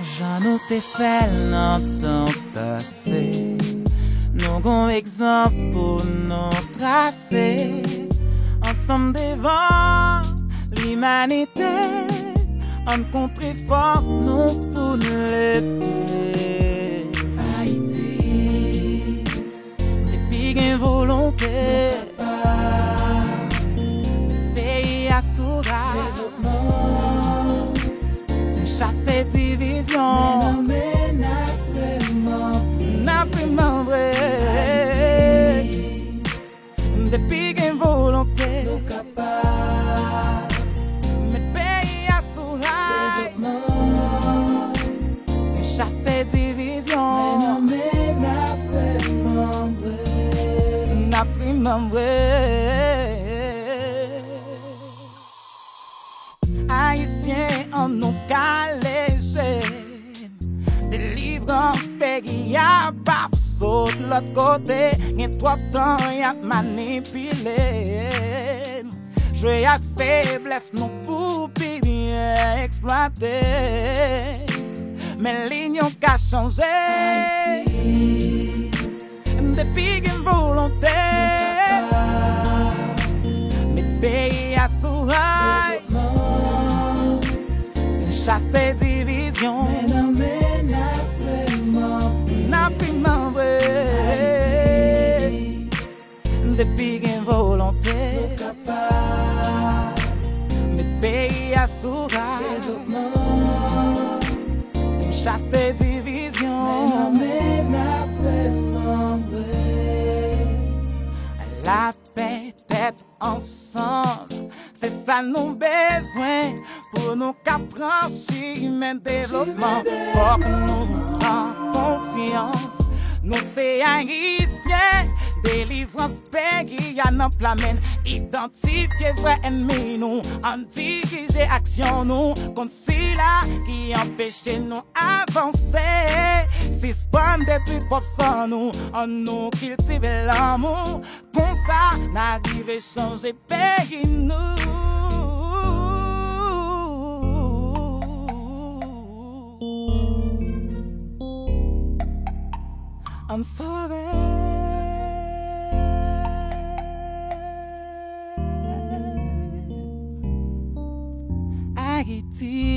J'en ai te fait longtemps passé. Nous avons exemple pour nous tracer. Ensemble devant l'humanité, en contre-force nous pour nous lever. Haïti, depuis une volonté, le pays a sourire. C'est chasser division. Mais n'a vraiment vrai. Depuis une volonté, le pays a sourire. C'est chasser division. Mais n'a vraiment vrai. Haïtiens en nous calégé. Délivrance pays à bab saute l'autre côté. Y'a trop de temps y'a manipulé. Jouer à faiblesse nous pour bien exploiter. Mais l'union qu'a changé. Depuis une volonté. Mais pays à sourire. C'est chasser division. N'a vraiment vrai. Depuis une volonté. Mais pays à sourire. C'est chasser division. La paix, tête ensemble, c'est ça nous besoin pour nous franchir mais développement. Faut que nous prenions conscience, nous c'est haïtiens, délivrance pays à nos plamen, identifier vrai ennemi nous, en diriger action nous, contre là qui empêche nous avancer. Si spawn depuis pop sans nous, en nous cultiver l'amour, comme ça n'arrive à changer pays nous. I'm sorry. Haïti.